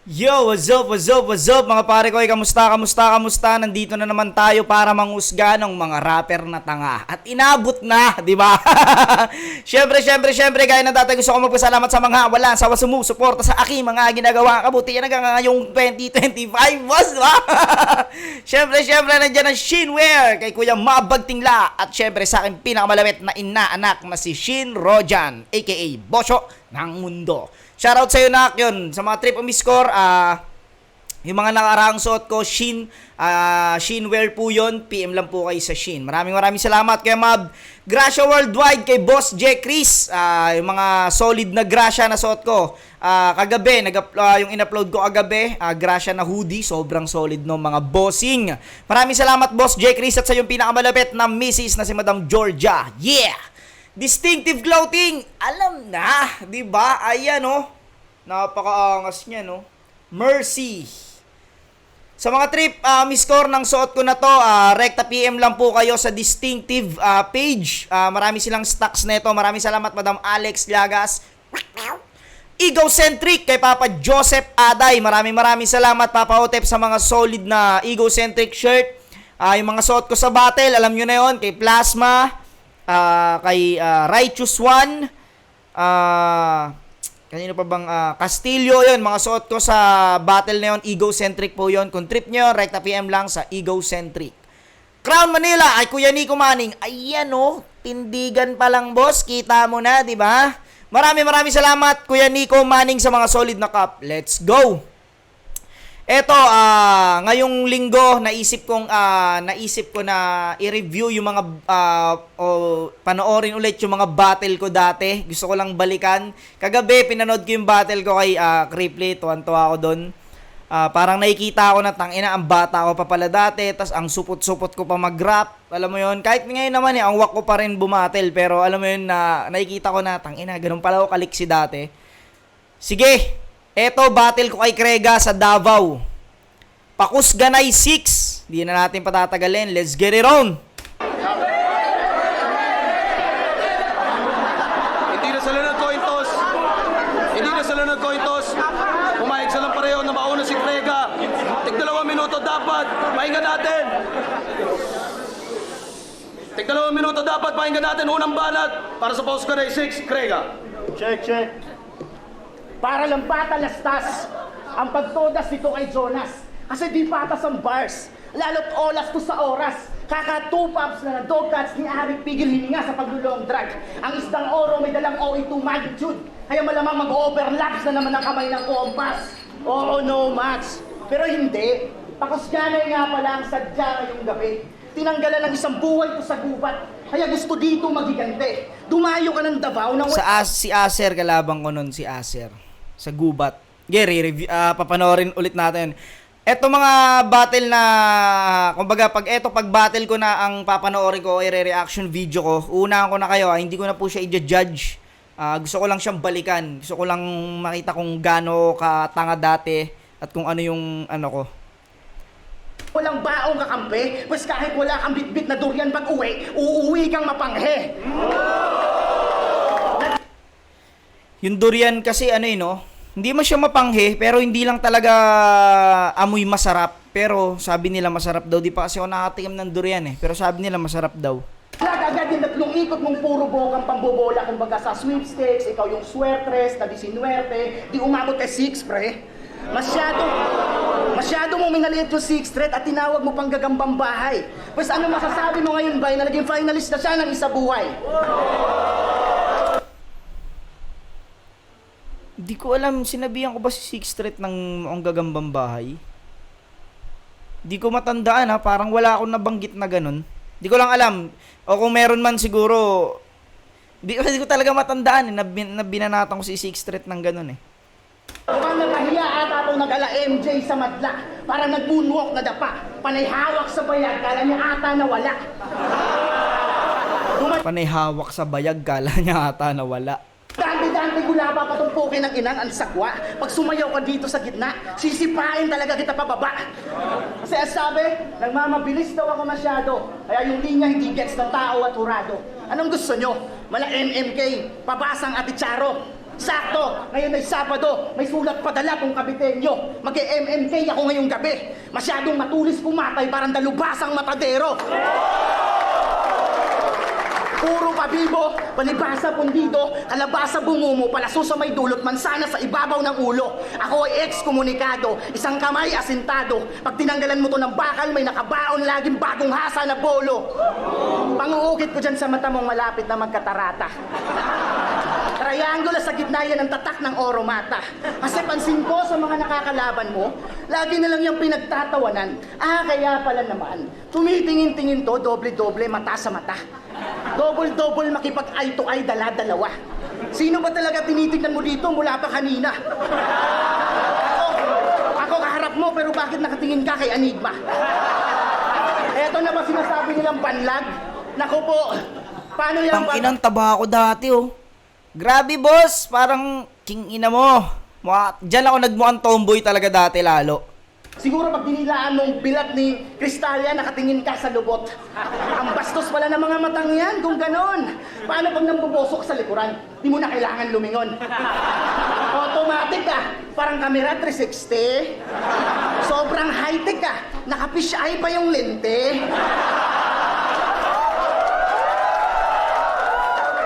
Yo, what's up, what's up, what's up mga pare ko, kamusta? Nandito na naman tayo para manghusga ng mga rapper na tanga. At inabot na, di ba? Syempre, gaya ng dati gusto ko magpasalamat sa mga wala sa sumusuporta sa aking mga ginagawa kabutihan hanggang ngayong 2025, boss, di ba? syempre, nandiyan ang Shinware kay Kuya Mabagtingla at syempre sa aking pinakamalapit na inaanak na si Shin Rojan, aka Bosyo ng Mundo. Shoutout sa'yo na yun. Sa mga trip o score, yung mga nakaraang suot ko, Shinwear po yun. PM lang po kayo sa Shin. Maraming salamat kay Mab. Gracia Worldwide kay Boss J. Chris. Yung mga solid na Gracia na suot ko. Kagabi, yung in-upload ko kagabi, Gracia na hoodie. Sobrang solid no mga bossing. Maraming salamat Boss J. Chris at sa yung pinakamalapit na misis na si Madam Georgia. Yeah! Distinctive clothing, alam na, 'di ba? Ayan oh. Napakaangas niya no. Mercy. Sa mga trip, score ng suot ko na to, rekta PM lang po kayo sa distinctive page. Marami silang stocks nito. Maraming salamat Madam Alex Llagas. Egocentric kay Papa Joseph Aday. Maraming salamat Papa Otep sa mga solid na egocentric shirt. Yung mga suot ko sa battle, alam nyo na yon, kay Plasma, kay Righteous One, kanino pa bang Castillo, yon mga suot ko sa battle na yon, egocentric po yon. Kung trip nyo, rekta PM lang sa egocentric. Crown Manila ay Kuya Nico Manning. Ayan oh, tindigan pa lang boss, kita mo na, di ba? Maraming salamat Kuya Nico Manning sa mga solid na cup. Let's go. Eto, ngayong linggo, naisip ko na i-review yung mga, panoorin ulit yung mga battle ko dati. Gusto ko lang balikan. Kagabi, pinanood ko yung battle ko kay Cripply. Tuwan-tuwa ako doon. Parang nakikita ko na, tangina, ang bata ko pa pala dati. Tas ang supot-supot ko pa mag-rap. Alam mo yun, kahit ngayon naman ang wak ko pa rin bumatel. Pero alam mo yun, nakikita ko na, tangina, ganun pala ako kaliksi dati. Sige! Eto, battle ko kay Krega sa Davao. Pakus Ganay 6. Di na natin patatagalin. Let's get it on. Hindi na sila nag-coin toss. Pumayag silang pareho na mauna si Krega. Tig-2 minuto dapat. Pakinggan natin. Unang banat para sa Pakus Ganay 6. Krega. Check. Para lang patalastas ang pagtodas nito kay Jonas. Kasi di patas ang bars. Lalo't olas to sa oras. Kaka 2 pops na dog cuts ni Arik pigil hininga sa paglulong drag. Ang isdang oro may dalang OE2 magnitude. Kaya malamang mag-overlaps na naman ang kamay ng kompas. Oo, no match. Pero hindi. Pakusganay nga pala ang sadya ngayong gabi. Tinanggalan ng isang buhay ko sa gubat. Kaya gusto dito magigante. Dumayo ka ng Davao ng... Si Acer, kalabang ko nun, si Acer. Sa gubat. Gary, papanoorin ulit natin. Eto mga battle na, kumbaga pag battle ko na ang papanoorin ko, i-reaction video ko, unahan ko na kayo, hindi ko na po siya i-judge. Gusto ko lang siyang balikan. Gusto ko lang makita kung gaano katanga dati at kung ano yung ano ko. Walang baong kakampi, pues kahit wala kang bitbit na durian pag uwi, uuwi kang mapanghe. Yung durian kasi ano no, hindi man siya mapanghe, pero hindi lang talaga amoy masarap. Pero sabi nila masarap daw, di pa kasi ako nakatikim ng durian pero sabi nila masarap daw. Agad yung 3 ikot mong puro bokang pambobola, kumbaga sa sweepstakes, ikaw yung swertres, na 19, di umabot kay 6, pre. Masyado mong minaliit yung 6 threat at tinawag mo pang gagambang bahay. Pues ano masasabi mo ngayon, Bay, na naging finalist na siya ng isa buhay? Di ko alam, sinabihan ko ba si 6 Street ng ang gagambang bahay? Di ko matandaan parang wala akong nabanggit na ganun. Di ko lang alam. O kung meron man siguro, di ko talaga matandaan na binanatan ko si 6 Street ng ganun Mukhang nakahiya ata itong nag-ala MJ sa madla. Parang nag-moonwalk na dapa. Panay hawak sa bayag, kala niya ata nawala. Panay hawak sa bayag, kala niya ata nawala. Dante gulaba pa tong poke ng inang ang sagwa. Pag sumayaw ka dito sa gitna, sisipain talaga kita pababa. Kasi ang sabi, nagmamabilis daw ako masyado. Kaya yung linya hindi gets ng tao at hurado. Anong gusto nyo? Mala MMK, pabasang aticharo. Sakto, ngayon ay Sabado, may sulat padala kung kabitenyo. Mag-MMK ako ngayong gabi. Masyadong matulis pumatay, parang dalubasang matadero. Puro pabibo, palibasa pundido, kalabasa bungumo, palaso sa may dulot, mansana sa ibabaw ng ulo. Ako ay ex-komunikado, isang kamay asintado. Pag tinanggalan mo to ng bakal, may nakabaon laging bagong hasa na bolo. Panguukit ko dyan sa mata mong malapit na magkatarata. Triangle sa gitna yan ang tatak ng oro mata. Kasi pansin ko sa mga nakakalaban mo, lagi na lang yung pinagtatawanan. Kaya pala naman, tumitingin-tingin to, doble-doble, mata sa mata. Double-double makipag-eye to eye, dala-dalawa. Sino ba talaga tinitignan mo dito mula pa kanina? Ako kaharap mo, pero bakit nakatingin ka kay Enigma? Eto na ba sinasabi nilang banlag? Naku po, paano yan? Tanginang taba ako dati, oh. Grabe, boss. Parang king ina mo. Diyan ako nagmukhang tomboy talaga dati lalo. Siguro pag dinilaan mong bilat ni Kristalya, nakatingin ka sa lubot. Ang bastos pala ng mga matang yan, kung ganon. Paano pag nambubosok sa likuran? Di mo na kailangan lumingon. Automatic ka, parang camera 360. Sobrang high-tech ka, naka-fish eye pa yung lente.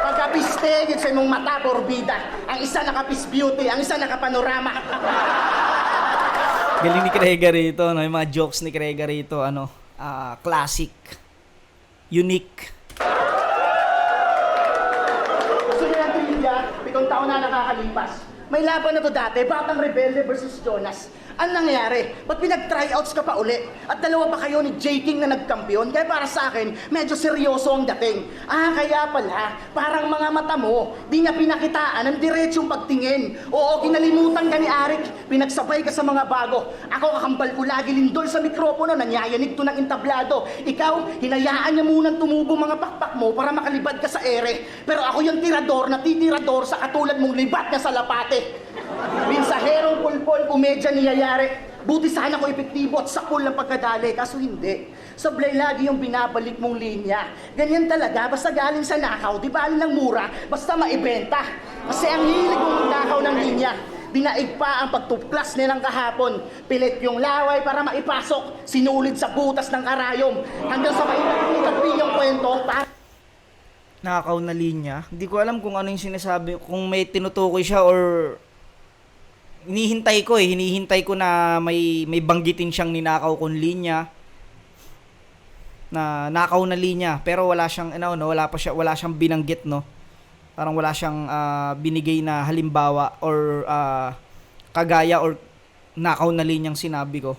Pagka-piste, yun sa mong mata, porbida. Ang isa naka-fish beauty, ang isa naka-panorama. Galing ni Krega rito, no? Yung mga jokes ni Krega rito, classic, unique. Gusto niyo ng trivia? 7 taon na nakakalipas. May laban na to dati, Batang Rebelde versus Jonas. Ang nangyari, ba't pinag-tryouts ka pa uli? At dalawa pa kayo ni J. King na nagkampiyon? Kaya para sa akin, medyo seryoso ang dating. Kaya pala, parang mga mata mo, di niya pinakitaan ang diretsong pagtingin. Oo, kinalimutan ka ni Arik, pinagsabay ka sa mga bago. Ako kakambal ko lagi lindol sa mikropono, nanyayanig to ng entablado. Ikaw, hinayaan niya munang tumubo mga pakpak mo para makalibad ka sa ere. Pero ako yung tirador na titirador sa katulad mong libat na sa lapate. Minsaherong pulpol, komedya niyayari. Buti sana ko epektibo at sakul ng pagkadali. Kaso hindi. Sablay lagi yung binabalik mong linya. Ganyan talaga, basta galing sa nakaw, di bali ng mura, basta maibenta. Kasi ang hilig mong magnakaw ng linya. Dinaig pa ang pagtupklas nilang kahapon. Pilit yung laway para maipasok. Sinulid sa butas ng karayom. Hanggang sa maitagpi yung kwento. Nakaw na linya. Hindi ko alam kung ano yung sinasabi, kung may tinutukoy siya or hinihintay ko na may banggitin siyang ninakaw kong linya. Na nakaw na linya, pero wala siyang wala siyang binanggit, no. Parang wala siyang binigay na halimbawa or kagaya or nakaw na linyang sinabi ko.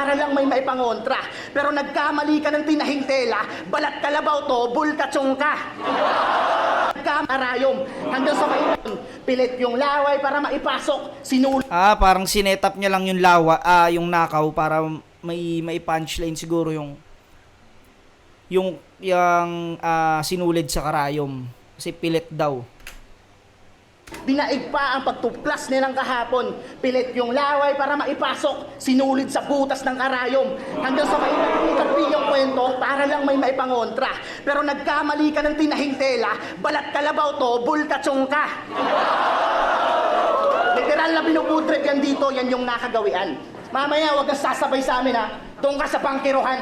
Para lang may maipangontra. Pero nagkamali ka ng tinahing tela, balat kalabaw to, bulkatsong ka. Nagkamarayom, hanggang sa maipon, pilit yung laway para maipasok, sinulid. Parang sinetap niya lang yung yung nakaw para may punchline siguro yung sinulid sa karayom. Kasi pilit daw. Dinaig pa ang pagtupklas nilang kahapon. Pilit yung laway para maipasok, sinulid sa butas ng karayom. Hanggang sa maitagpi yung kwento, para lang may maipangontra. Pero nagkamali ka ng tinahing tela, balat kalabaw to, bulkatsong ka. Literal na binubudrip yan dito, yan yung nakagawian. Mamaya, wag kang sasabay sa amin, ha? Doon ka sa bangkirohan.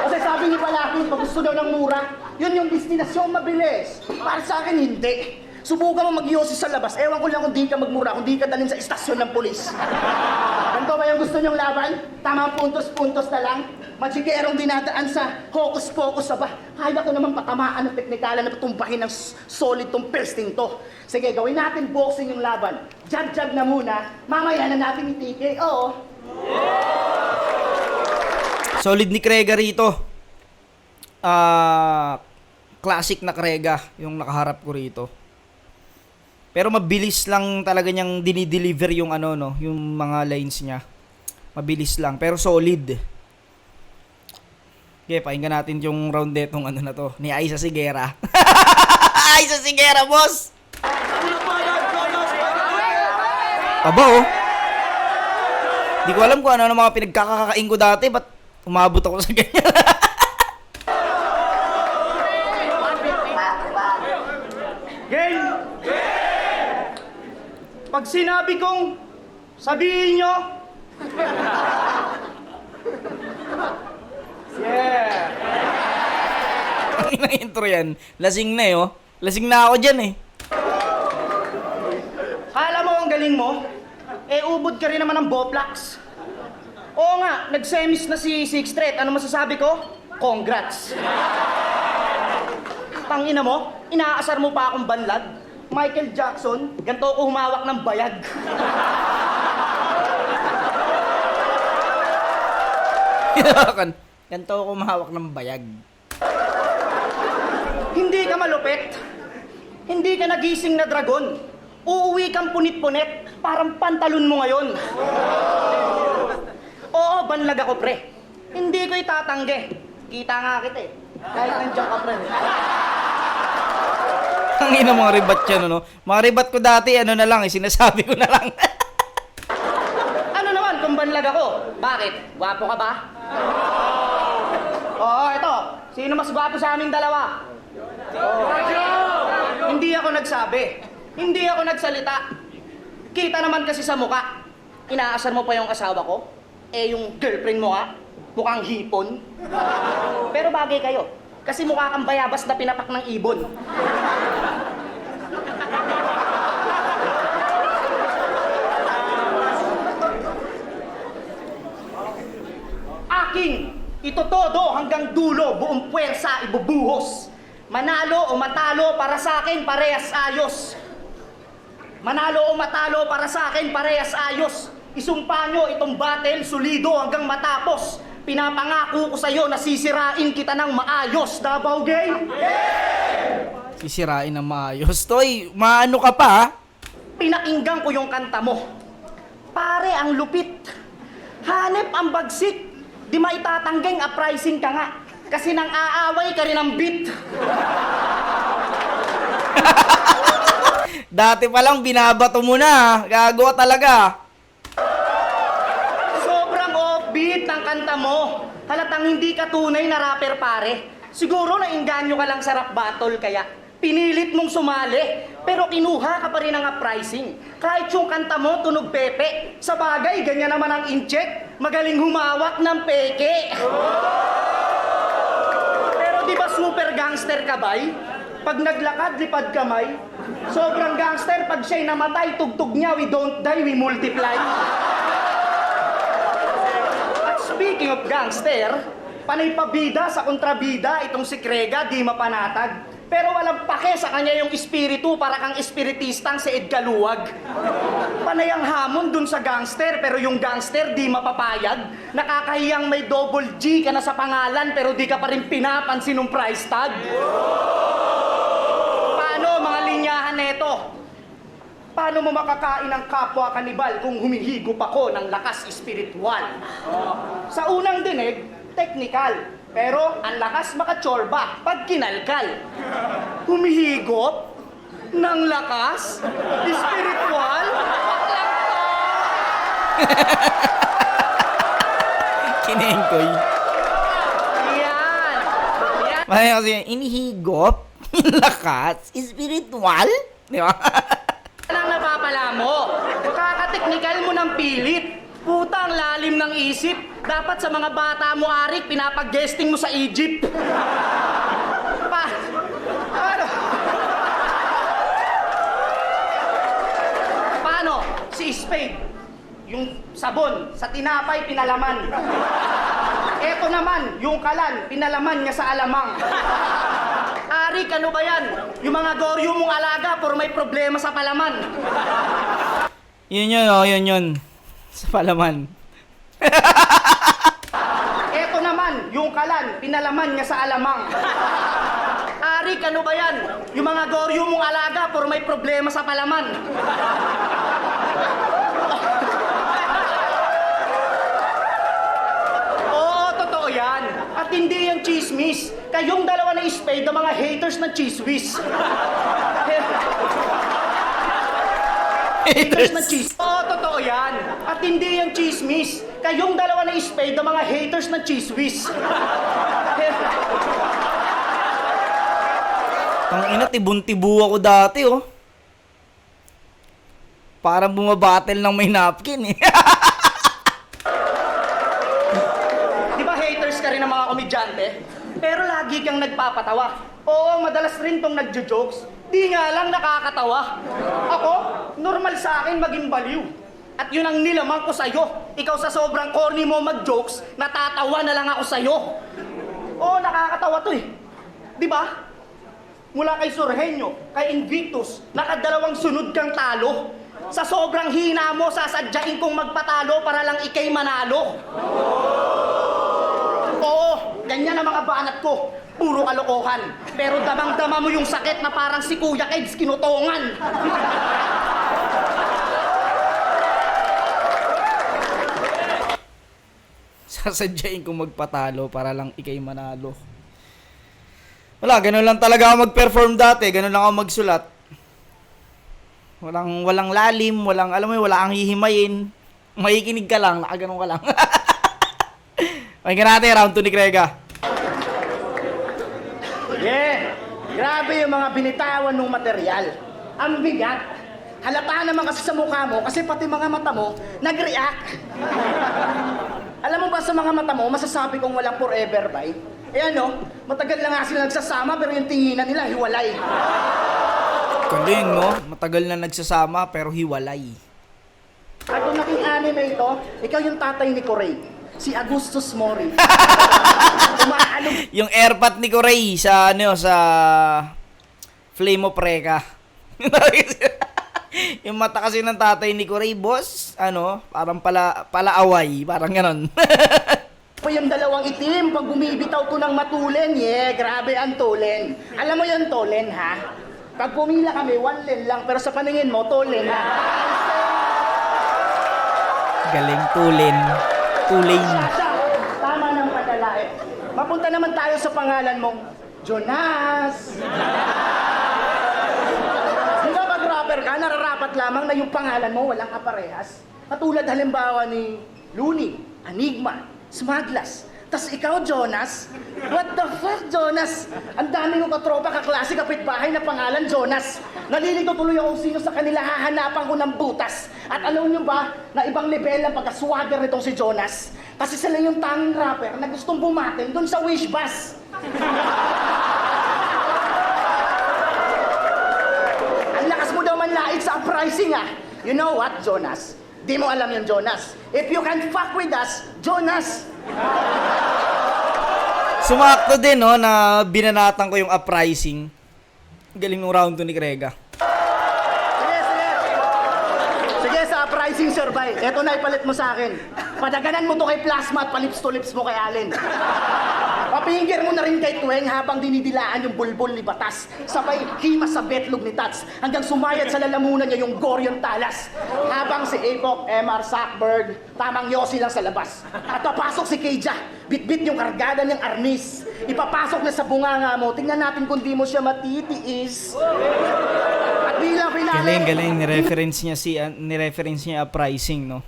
Kasi sabi ni Balakid, pag gusto daw ng mura, yun yung destinasyon mabilis. Para sa akin, hindi. Subukan mo mag-yosi sa labas. Ewan ko lang kung di ka magmura, kung di ka dalhin sa istasyon ng pulis. Ganito ba yung gusto nyong laban? Tamang puntos-puntos na lang? Magikerong dinadaan sa hocus-pocus, aba. Kaya ko naman patamaan ng teknikala na patumbahin ng solid tong pirsting to. Sige, gawin natin boxing yung laban. Jag-jag na muna, mamaya na natin itike. Oo. Solid ni Krega rito. Classic na Krega yung nakaharap ko rito. Pero mabilis lang talaga niyang dinideliver yung yung mga lines niya. Mabilis lang pero solid. Okay, pakinggan natin yung round netong na to ni Aiza Sigera. Aiza Sigera, boss. Aba, oh. Di ko alam kung ano mga pinagkakakain ko dati, ba't umabot ako sa ganyan. Game! Pag sinabi kong sabihin nyo, yeah. Ang inang intro yan. Lasing na eh, oh. Lasing na ako dyan eh. Kala mo ang galing mo? Eh, ubod ka rin naman ng Boplax. Oo nga, nag-semis na si Sixth Street. Ano masasabi ko? Congrats. Tangina mo, inaasar mo pa akong banlag. Michael Jackson, ganito ako humawak ng bayag. Ganito ako mahawak ng bayag. Hindi ka malupit. Hindi ka nagising na dragon. Uuwi kang punit-punit. Parang pantalon mo ngayon. Oo, banlag ako, pre. Hindi ko itatanggi. Kita nga kita eh. Kahit nandiyan ka, pre. Ang ina mga ribat yan, ano? Mga ribat ko dati, ano na lang, eh, sinasabi ko na lang. Ano naman kung banlag ako? Bakit? Gwapo ka ba? Oo, ito. Sino mas gwapo sa aming dalawa? Hindi ako nagsabi. Hindi ako nagsalita. Kita naman kasi sa muka. Inaasar mo pa yung asawa ko? Eh, yung girlfriend mo nga, mukhang hipon. Pero bagay kayo. Kasi mukha kang bayabas na pinapak ng ibon. Aking itotodo hanggang dulo, buong puwersa ibubuhos. Manalo o matalo para sa akin, parehas ayos. Manalo o matalo para sa akin, parehas ayos. Isumpa nyo itong battle, solido hanggang matapos. Pinapangako ko sa'yo na sisirain kita ng maayos, Davao Gang! Sisirain ng maayos. Toy, maano ka pa, ha? Pinakinggan ko yung kanta mo. Pare, ang lupit. Hanep ang bagsik. Di maitatanggang uprising ka nga. Kasi nang aaway ka rin ang beat. Dati pa lang binabato mo na, ha? Gago talaga. Sobrang offbeat ng kanta mo. Halatang hindi ka tunay na rapper, pare. Siguro nainganyo ka lang sa rap battle kaya pinilit mong sumali. Pero kinuha ka pa rin ng uprising. Kahit yung kanta mo tunog pepe. Sa bagay, ganyan naman ang incheck. Magaling humawak ng peke. Pero di ba super gangster ka, bay? Pag naglakad, lipad kamay. Sobrang gangster, pag siya'y namatay, tugtog niya, we don't die, we multiply. At speaking of gangster, panay pabida sa kontrabida itong si Krega, di mapanatag. Pero walang pake sa kanya yung espiritu para kang espiritistang si Ed Galuwag. Panay ang hamon dun sa gangster, pero yung gangster di mapapayag. Nakakahiyang may double G ka na sa pangalan, pero di ka pa rin pinapansin ng price tag. Paano mga linyahan neto? Paano mo makakain ng kapwa kanibal kung humihigop ako ng lakas espiritual? Sa unang dinig, technical. Pero ang lakas makatsorba pag kinalkal. Humihigop ng lakas espiritual? Kinengkoy. Yan. Yan. Maya kasi, inihigop, lakas, spiritual. Di ba? Ang napapala mo. Kaka-technical mo ng pilit. Putang lalim ng isip. Dapat sa mga bata mo, Arik, pinapag-guesting mo sa Egypt. Paano? Paano? Si Spade, yung sabon, sa tinapay, pinalaman. Eto naman, yung kalan, pinalaman niya sa alamang. Arik, ano ba yan? Yung mga goryo mong alaga, por may problema sa palaman. Yun yun, oh, yun. Sa palaman. Eto naman, yung kalan, pinalaman niya sa alamang. Arik, ano ba yan? Yung mga goryo mong alaga, por may problema sa palaman. Oo, totoo yan. At hindi yan chismis. Kayong dalawa na Spade, ang mga haters ng chismis. Haters ng chismis. Oo, totoo yan. At hindi yan chismis. Kayong dalawa na Spade, ang mga haters ng chismis. Ang ina, tibon-tibu ako dati, oh. Parang bumabattle ng may napkin eh. Di ba haters ka rin ng mga komedyante? Pero lagi kang nagpapatawa. Oo, madalas rin tong nagjo-jokes. Di nga lang nakakatawa. Ako, normal sa akin maging baliw. At yun ang nilamang ko sa'yo. Ikaw sa sobrang corny mo mag-jokes, natatawa na lang ako sa'yo. Oo, nakakatawa to eh. Di ba? Mula kay Surhenyo, kay Invictus, nakadalawang sunod kang talo. Sa sobrang hina mo, sasadyain kong magpatalo para lang ikay manalo. Oo, ganyan ang mga banat ko. Puro kalokohan. Pero damang-dama mo yung sakit na parang si Kuya Kids kinutongan. Sasadyain kong magpatalo para lang ikay manalo. Wala, ganun lang talaga ako mag-perform dati. Ganun lang ako magsulat. Walang lalim, alam mo yun, wala kang hihimayin. Makikinig ka lang, nakaganon ka lang. Pakinggan natin, round 2 ni Krega. Yeah, grabe yung mga binitawan ng material. Ang bigat. Halata naman kasi sa mukha mo, kasi pati mga mata mo, nag-react. Alam mo ba sa mga mata mo, masasabi kong walang forever, bay? Eh ano, matagal na nga sila nagsasama pero yung tinginan nila hiwalay. Galing, no? Matagal na nagsasama pero hiwalay. At kung naging anime ito, ikaw yung tatay ni Corey, si Augustus Mori. Umaalog. Yung airpat ni Corey sa Flame of Reka. Yung mata kasi ng tatay ni Corey, boss, parang palaaway, parang ganon. Pa yung dalawang itim, pag bumibitaw ko ng matulen, grabe ang tulen. Alam mo yung tulen, ha? Pag pumila kami, 1 len lang, pero sa paningin mo, tulen, ha? Galing, tulin. Tama ng padala, eh. Mapunta naman tayo sa pangalan mong Jonas. Di ba mag-rapper ka, nararapat lamang na yung pangalan mo walang kaparehas? Katulad halimbawa ni Looney, Enigma, Smaglas. Tas ikaw, Jonas? What the fuck, Jonas? Ang dami kong katropa, kaklase, kapitbahay na pangalan Jonas. Nalilito tuloy ako kung sino sa kanila hahanapan ko ng butas. At alam nyo ba na ibang level ang pagka-swagger nitong si Jonas? Kasi sila yung tanging rapper na gustong bumatin dun sa Wish Bus. Ang lakas mo daw manlaig sa uprising, ah. You know what, Jonas? Di mo alam yung Jonas. If you can fuck with us, Jonas. Sumakto din, no, na binanatan ko yung uprising. Galing ng round 2 ni Krega. Sige, sa uprising survive. Eto na, ipalit mo sa akin. Padaganan mo to kay Plasma at palips to lips mo kay Allen. Papingger mo na rin kay Tuweng habang dinidilaan yung bulbul ni Batas. Sabay himas sa betlog ni Tats hanggang sumayad sa lalamunan niya yung Gorion Talas. Habang si Apok, MR Sackberg, tamang yosi lang sa labas. At papasok si Keija, bitbit yung kargada niyang arnis. Ipapasok niya sa bunganga mo, tingnan natin kung di mo siya matitiis. At bilang finale... Galing, ni-reference niya uprising, no?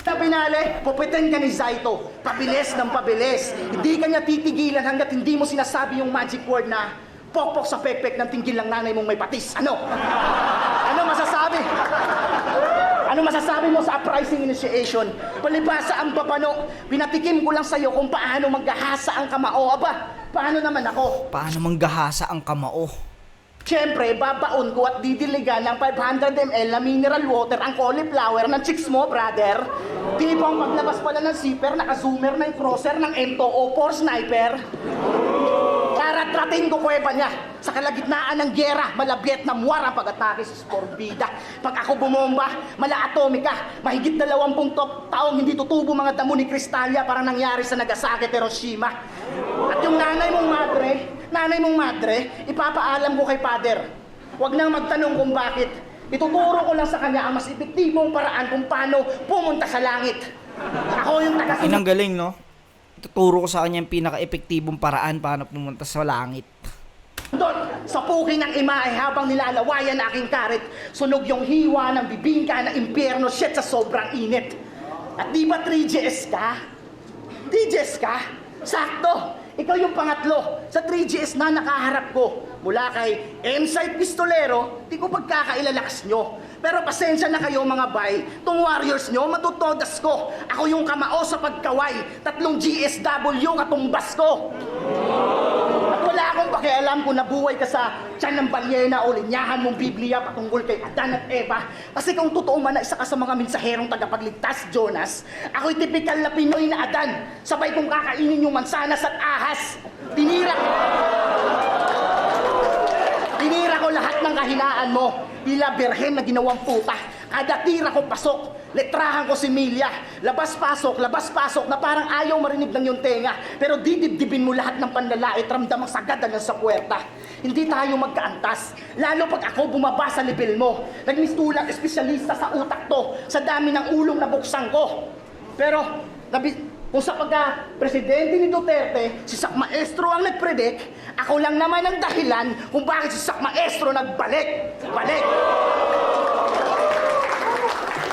Sa pinale, pupitin ka ni Zaito. Pabilis ng pabilis. Hindi ka niya titigilan hanggat hindi mo sinasabi yung magic word na pokpok sa pekpek ng tinggil ng nanay mong may patis. Ano? Ano masasabi? Ano masasabi mo sa uprising initiation? Palibasa ang papano, pinatikim ko lang sa'yo kung paano maggahasa ang kamao. Aba, paano naman ako? Paano manggahasa ang kamao? Siyempre, babaon ko at didiligan ng 500 ml na mineral water ang cauliflower ng chicks mo, brother. Tipong paglabas pala ng zipper, naka-zoomer na yung crosser ng M204 sniper. Karatratin ko kuweba niya. Sa kalagitnaan ng gyera, mala Vietnam War ang pag-atake sa Sporbida. Pag ako bumomba, mala atomika. Mahigit 20 taong hindi tutubo mga damo ni Cristallia para nangyari sa Nagasaki at Hiroshima. At yung nanay mong madre, ipapaalam ko kay Father. Huwag nang magtanong kung bakit. Ituturo ko lang sa kanya ang mas epektibong paraan kung paano pumunta sa langit. Ako yung taga... Inang galing, no? Ituturo ko sa kanya yung pinaka-epektibong paraan paano pumunta sa langit. Doon, sa puki ng imahe habang nilalawayan aking karit, sunog yung hiwa ng bibingka na impyerno, shit sa sobrang init. At di ba 3GS ka? 3GS ka? Sakto! Ikaw yung pangatlo. Sa 3GS na nakaharap ko. Mula kay M-Site Pistolero, di ko pagkakailalakas nyo. Pero pasensya na kayo mga bay. Tong warriors nyo, matutodas ko. Ako yung kamao sa pagkaway. 3 GSW katumbas ko. At wala akong pakialam kung nabuhay ka sa tiyan ng balyena o linyahan mong Biblia patungkol kay Adan at Eva. Kasi kung totoo man na isa ka sa mga mensaherong tagapagligtas, Jonas, ako'y tipikal na Pinoy na Adan. Sabay kong kakainin yung mansanas at ahas. Tinira ko lahat ng kahinaan mo. Bila berhen na ginawang puta. Kada tira ko pasok. Letrahan ko si Milya. Labas-pasok na parang ayaw marinig ng iyong tenga. Pero didibdibin mo lahat ng panlalait, ramdamang sagad hanggang sa puwerta. Hindi tayo magkaantas. Lalo pag ako bumaba sa level mo. Nagmistulang espesyalista sa utak to. Sa dami ng ulong na buksan ko. Pero, kung sa pagka-presidente ni Duterte, si Sak Maestro ang nag-predict, ako lang naman ang dahilan kung bakit si Sak Maestro nagbalik. Balik!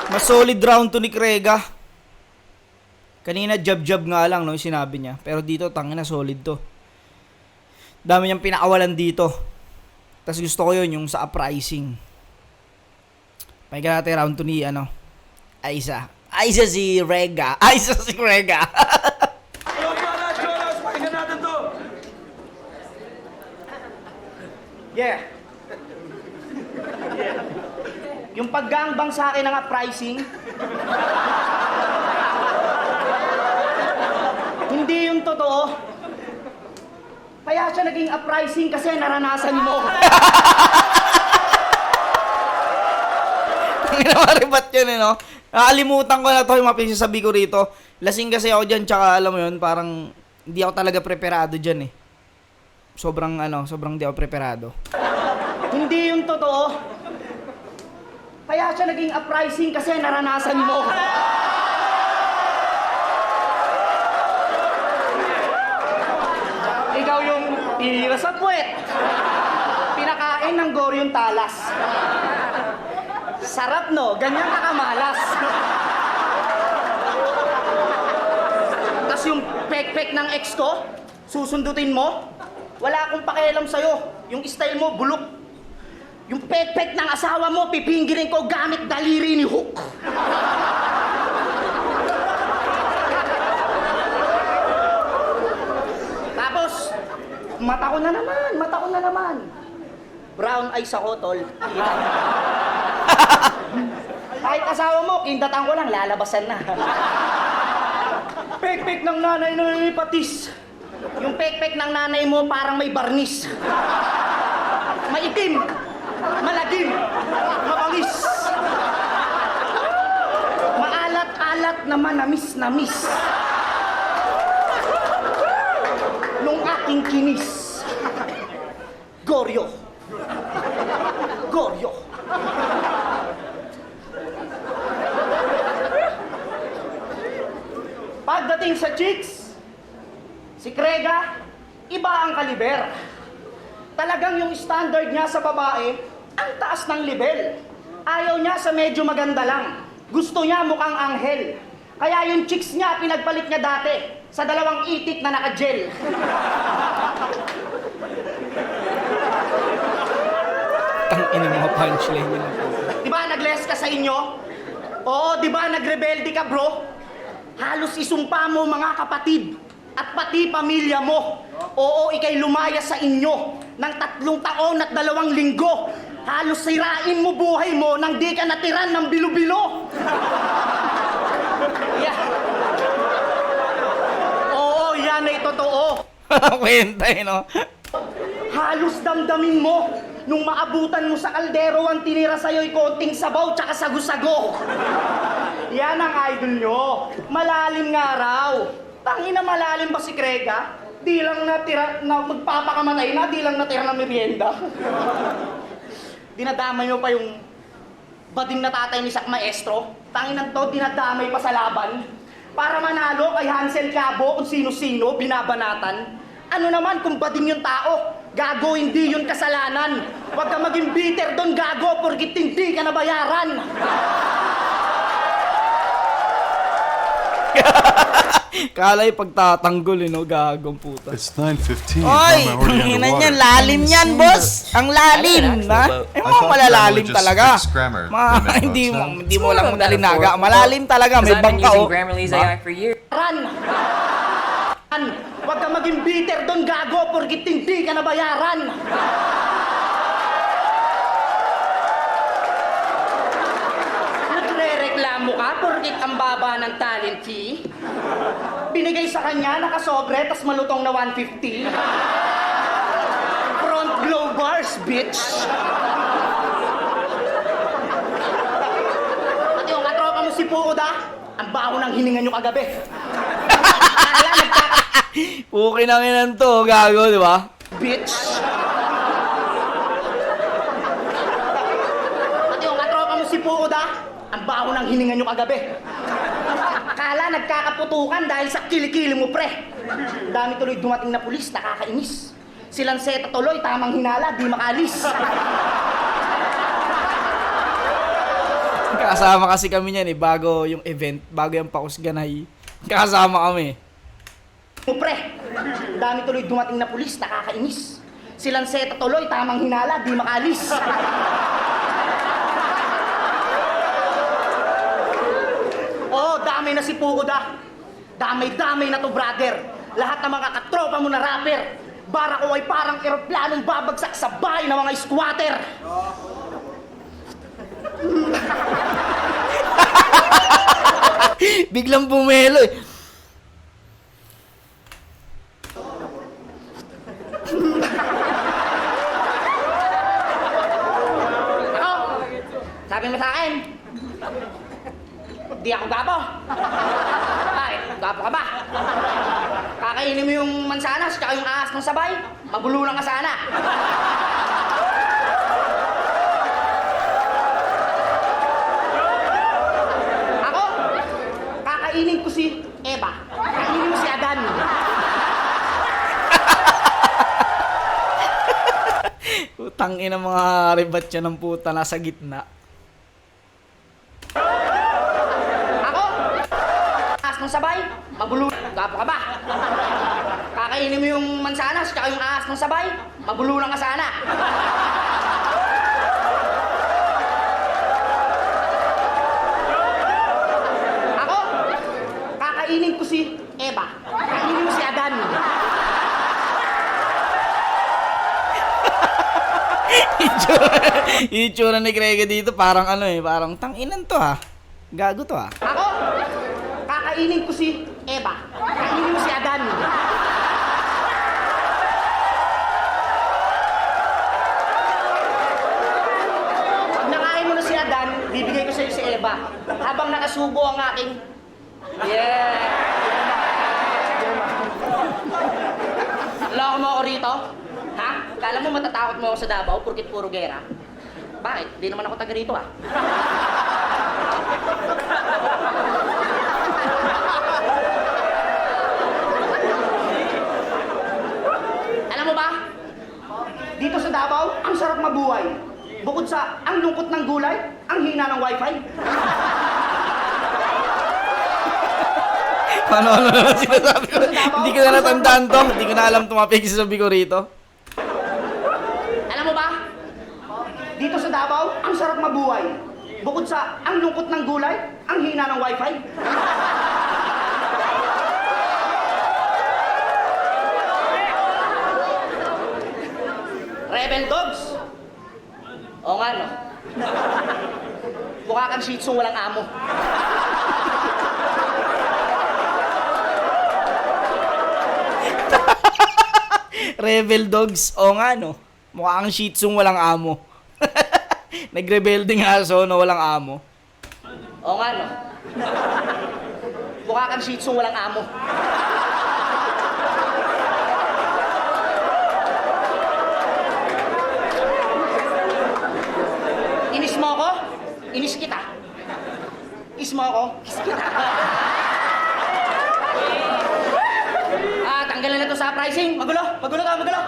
Mas solid round to ni Krega. Kanina jab-jab nga lang no, yung sinabi niya. Pero dito, tangina solid to. Dami niyang pinakawalan dito. Tapos gusto ko yun, yung sa uprising. Pakinggan natin round to ni, Aiza si Rega. Yung para, Jonas, pakinggan natin to. Yeah. Yung paggangbang sa akin ng uprising, hindi yung totoo. Kaya siya naging uprising kasi naranasan mo. Maribat yun no? Nakalimutan ko na to yung mga pinagsasabi ko rito. Lasing kasi ako dyan, tsaka alam mo yun, parang hindi ako talaga preparado dyan Sobrang hindi ako preparado. Hindi yung totoo. Kaya siya naging uprising kasi naranasan mo. Ikaw yung tira sa puwet. Pinakain ng Gorion Talas. Sarap no, ganyan kakamalas. Tapos yung pek-pek ng ex ko, susundutin mo, wala akong pakialam sa'yo. Yung style mo, bulok. Yung pek-pek ng asawa mo, pipinggirin ko gamit daliri ni Hook. Tapos, mata ko na naman. Brown eyes ako, tol. Kita. Kahit asawa mo, kindatan ko lang, lalabasan na. Pek-pek ng nanay na patis. Yung pek-pek ng nanay mo parang may barnis. Maitim, malagim, mabangis. Maalat-alat na manamis-namis. Nung aking kinis. Goryo. Pagdating sa chicks, si Krega, iba ang kaliber. Talagang yung standard niya sa babae, ang taas ng level. Ayaw niya sa medyo maganda lang. Gusto niya mukhang anghel. Kaya yung chicks niya, pinagpalit niya dati sa 2 itik na naka-gel. Tangina mga punchline nila. Di ba nag-less ka sa inyo? Oo, di ba nagrebelde ka bro? Halos isumpa mo mga kapatid at pati pamilya mo. Oo, ikay lumaya sa inyo ng 3 taon at 2 linggo. Halos sirain mo buhay mo nang di ka natiran ng bilo-bilo. Yeah. Oo, yan ay totoo. Kwenta no? Halos damdamin mo nung maabutan mo sa kaldero ang tinira sa'yo'y konting sabaw tsaka sago-sago. Yan ang idol nyo. Malalim nga raw. Tangina malalim ba si Krega? Di lang natira, magpapakamatay na, di lang natira ng merienda. Dinadamay mo pa yung bading na tatay ni Sak Maestro. Tanginan to, dinadamay pa sa laban. Para manalo kay Hansel Cabo kung sino-sino, binabanatan. Ano naman kung bading yung tao? Gago, hindi yun kasalanan. Huwag ka maging bitter doon, gago, porkit hindi ka nabayaran. Kalay pagtatanggol, no? Gagong puta. It's 9:15. Oy, I'm already tanginan yan, underwater. lalim yan, boss. Ang lalim, ha? Eh, mga malalalim just talaga. fixed grammar. Mga, That makes hindi no mo, sense. hindi mo lang nalinaga. Malalim talaga, may Because I've been bangka, using oh. Grammarly's Diba? AI for years. Ran! Huwag ka maging bitter doon, gago, porkit hindi ka nabayaran. Nagre-reklamo ka porkit ang baba ng talent fee? Binigay sa kanya, nakasobre, tas malutong na 150. Front glow bars, bitch. At yung katropa mo si Puda, ang baho ng hininga nyo kagabi. Kala Puki na kinan to, gago, di ba? bitch. At yung katropa mo si Puda, ang baho ng hininga nyo kagabi. Akala nagkakaputukan dahil sa kilikili mo, pre. Dami tuloy dumating na pulis, nakakainis. Silang seta tuloy, tamang hinala, di makalis. Kasama kasi kami niyan, eh, bago yung event, bago yung pakusganay. Kasama kami. Mo, pre. Dami tuloy dumating na pulis, nakakainis. Silang seta tuloy, tamang hinala, di makalis. Oh, dami na si Pukuda. Damay-damay na to, brother. Lahat ng mga katropa mo na rapper. Bara ko ay parang eroplanong babagsak sa bahay ng mga squatter. Biglang bumelo, eh. Ako, sabi mo sa akin, di ako gapo. Ay, gapo ka ba? Kakainin mo yung mansanas tsaka yung ahas ng sabay, magululang ka sana. Ako, kakainin ko si Eva. Kakainin mo si Adan. Utang ina mga ribat yan ng puta, nasa gitna. Ako, ahas ng sabay, magululang. Gapo ka ba? Kakainin mo yung mansanas tsaka yung ahas ng sabay, magululang ka sana. Ako, kakainin ko si Eva. Kakainin mo si Adan. Itsura ni Grega dito, parang ano, eh, parang tanginan to, ha. Gago to, ha. Ako, kakainin ko si Eva. Kakainin mo si Adan. Pag nakain mo na si Adan, bibigay ko sa iyo si Eva. Habang nakasubo ang aking... Yeah! Loko mo ako rito? Ha? Kala mo matatakot mo ako sa Davao porkit puro gera? Bakit? Di naman ako taga rito, ah. Alam mo ba? Dito sa Davao, ang sarap mabuhay. Bukod sa ang lungkot ng gulay, ang hina ng wifi. Ano na sinasabi ko? Hindi ko na natandaan to. Hindi ko na alam tumapig sa sabi ko rito. Alam mo ba? Dito sa Davao, ang sarap mabuhay. Bukod sa ang lungkot ng gulay, ang hina ng wifi. Rebel dogs? Oo nga, no? Mukha kang shih tzu walang amo. Rebel dogs. O nga, no? Mukha kang shih tzu walang amo. Nagrebelding aso na walang amo. Oo nga, no? Mukha kang shih tzu walang amo. Inis mo ako? Inis kita. Kiss mo ako? Kiss kita. Tanggalan na to sa pricing. Magulo, magulo ka, magulo.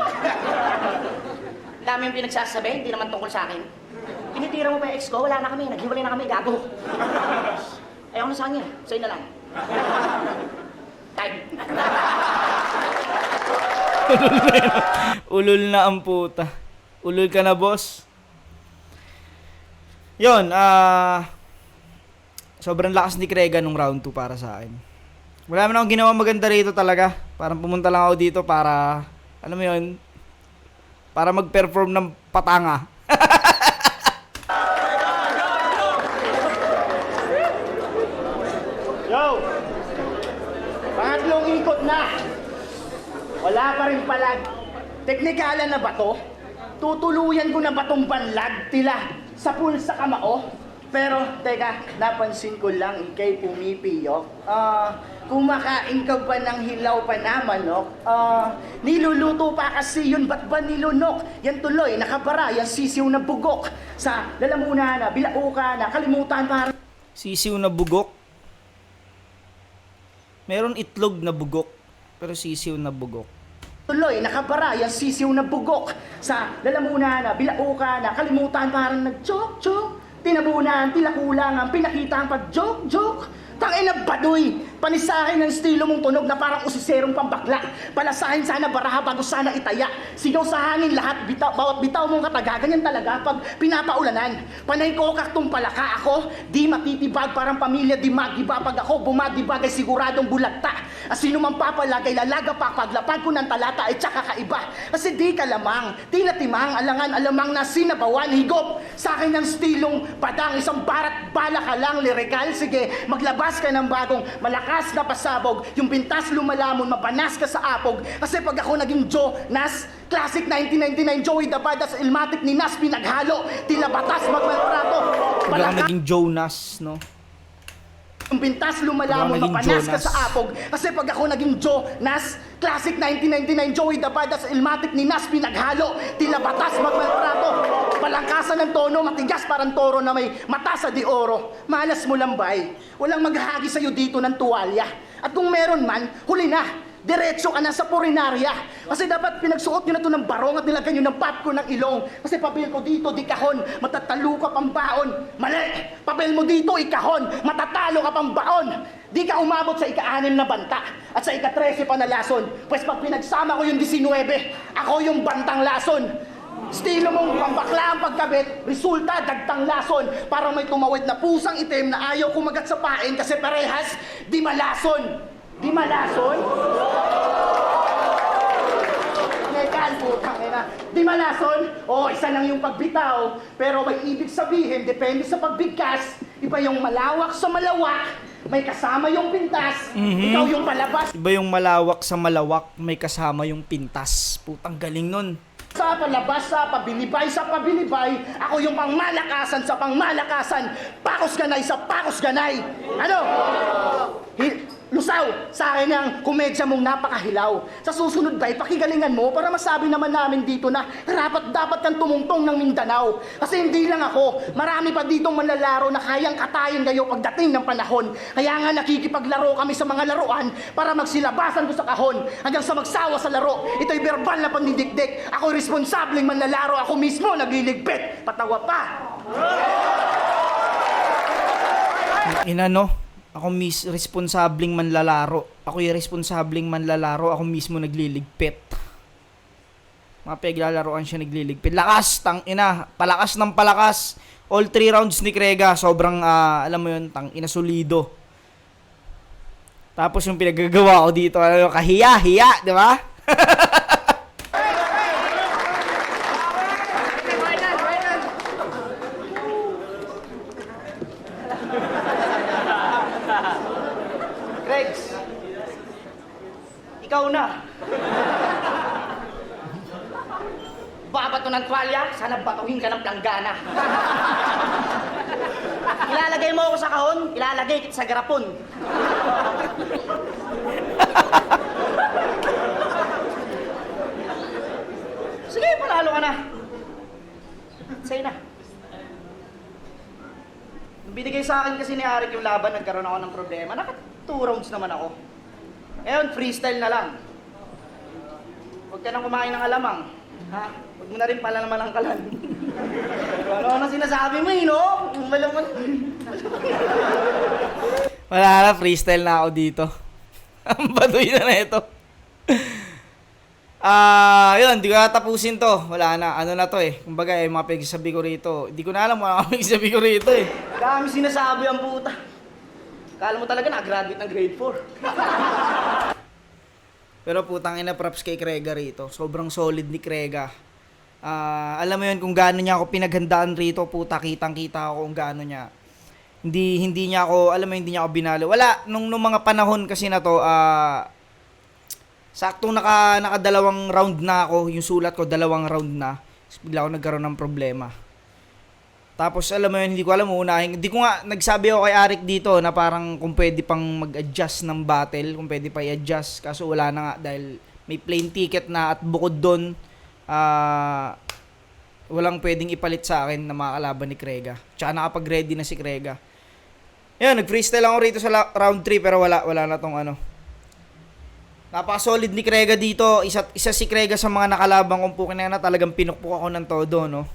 Dami yung pinagsasabi, hindi naman tungkol sa akin. Tinitira mo pa yung ex ko, wala na kami, naghiwalay na kami, gago. Ayaw na sa kanya, sa'yo na lang. time. Ulol na ang puta. Ulol ka na, boss. Yun, sobrang lakas ni Krega nung round 2 para sa akin. Wala man akong ginawa maganda rito talaga. Parang pumunta lang ako dito para, alam mo yun, para mag-perform ng patanga. Yo! Pangatlong ikot na. Wala pa rin palag. Teknikalan na ba to? Tutuluyan ko na ba tong banlag tila sa pulsa kamao? Pero, teka, napansin ko lang ikay pumipiyok. Kumakain ka ba ng hilaw pa na manok? Niluluto pa kasi yun, ba't ba nilunok? Yan tuloy, nakabara, yan sisiw na bugok. Sa lalamunan na, bilauka na, kalimutan para... Sisiw na bugok. Meron itlog na bugok, pero sisiw na bugok. Tuloy, nakabara, yan sisiw na bugok. Sa lalamunan na, bilauka na, kalimutan parang nag-joke-joke. Tinabunan, tila kulang ang pinakita ang pag-joke-joke. Tangina baduy, panisahin ng estilo mong tunog na parang usiserong pambakla. Palasahin sana baraha bago sana itaya. Sigaw sa hangin lahat, bawat bitaw mong kataga. Ganyan talaga pag pinapaulanan. Panay ko kaktong palaka ako, di matitibag parang pamilya di magiba. Pag ako bumadibag ay siguradong bulagta. At sino man papalagay lalaga pa paglapag ko ng talata ay tsaka kaiba. Kasi di ka lamang, di natimang, alangan alamang na sinabawan higop. Sa akin ng stilong padang isang barat bala ka lang lirikal. Sige, maglabas ka ng bagong malakas na pasabog. Yung pintas lumalamon, mabanas ka sa apog. Kasi pag ako naging Jonas, classic 1999 Joey Dabadas, Ilmatic ni Nas pinaghalo. Tila batas magmaltrato. Bigla kang naging Jonas, no? Yung pintas lumalamon, Bigla naging mabanas ka Jonas. sa apog. Kasi pag ako naging Jonas, classic 1999 Joey Dabadas, Ilmatic ni Nas pinaghalo. Tila batas magmaltrato. Palangkasan ng tono, matigas parang toro na may mata sa di oro. Malas mo lang bay, walang maghahagi sa'yo dito ng tuwalya. At kung meron man, huli na. Diretso ka na sa purinarya. Kasi dapat pinagsuot nyo na to ng barong at nilagyan nyo ng pap ko ng ilong. Kasi papel ko dito, di kahon, matatalo ka pang baon. Mali! Papel mo dito, ikahon, matatalo ka pang baon. Di ka umabot sa ika-6 na banta at sa ika-13 pa na lason. Pues pag pinagsama ko yung 19, ako yung bantang lason. Estilo mong pambakla ang pagkabit, resulta dagtang lason. Para may tumawid na pusang itim na ayaw kumagat sa pain kasi parehas di malason. Di malason? Nekan, putang ina. Di malason? O, isa lang yung pagbitaw. Pero may ibig sabihin, depende sa pagbigkas. Iba yung malawak sa malawak. May kasama yung pintas. Ikaw yung palabas. Iba yung malawak sa malawak, may kasama yung pintas. Putang galing nun. Sa palabas, sa pabilibay, sa pabilibay. Ako yung pangmalakasan sa pangmalakasan. Pakos ganay sa pakos ganay. Ano? Lusaw, sa akin ang komedya mong napakahilaw. Sa susunod ba'y pakigalingan mo para masabi naman namin dito na dapat kang tumungtong ng Mindanao. Kasi hindi lang ako, marami pa ditong manlalaro na kayang katayin kayo pagdating ng panahon. Kaya nga nakikipaglaro kami sa mga laruan para magsilabasan ko sa kahon hanggang sa magsawa sa laro. Ito'y verbal na pandidikdik. Ako'y responsableng manlalaro, ako mismo nagliligpit. Patawa pa. Ina, no? Ako responsableng manlalaro. Ako yung responsableng manlalaro. Ako mismo nagliligpit. Mga peglalaroan siya nagliligpit. Lakas, tang ina. Palakas ng palakas. All 3 rounds ni Krega. Sobrang, alam mo yun, tang ina solido. Tapos yung pinagagawa ko dito, kahiya-hiya, di ba? Rex, ikaw na. Babato ng twalya, sana batuhin ka ng planggana. Ilalagay mo ako sa kahon, ilalagay kita sa garapon. Sige, panalo ka na. Say na. Nung binigay sa akin kasi ni Arik yung laban, nagkaroon ako ng problema. 2 rounds naman ako. Ngayon, freestyle na lang. Huwag ka nang kumain ng alamang. Ha? Huwag mo na rin pala naman ang kalan. Ano sinasabi mo no? Wala na, freestyle na ako dito. Ang baduy na ito. Yun, di ko tapusin to. Wala na, ano na to eh. Kumbaga, mga pinagsasabi ko rito. Hindi ko na alam mga pinagsasabi ko rito eh. Kami sinasabi ang puta. Kala mo talaga nag-graduate ng grade 4. Pero putang ina, props kay Krega rito. Sobrang solid ni Krega. Alam mo yun kung gaano niya ako pinaghandaan rito, puta, kitang-kita ako kung gaano niya. Hindi niya ako, alam mo, hindi niya ako binalo. Wala, nung mga panahon kasi na to, saktong nakadalawang round na ako, yung sulat ko, 2 round na. Tapos bigla ako nagkaroon ng problema. Tapos alam mo yun, hindi ko alam, hindi ko nga, nagsabi ako kay Arik dito na parang kung pwede pang mag-adjust ng battle, kung pwede pa i-adjust. Kaso wala na nga dahil may plane ticket na at bukod doon, walang pwedeng ipalit sa akin na makakalaban ni Krega. Tsaka nakapag-ready na si Krega. Yan, nag-freestyle ako rito sa round 3 pero wala na tong ano. Napaka-solid ni Krega dito. Isa si Krega sa mga nakalabang kong pukin na talagang pinukpok ako ng todo, no.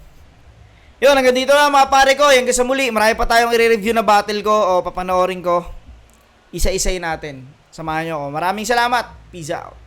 Yun, hanggang dito na mga pare ko. Hanggang sa muli, marami pa tayong i-review na battle ko o papanoorin ko. Isa-isayin natin. Samahan nyo ako. Maraming salamat. Peace out.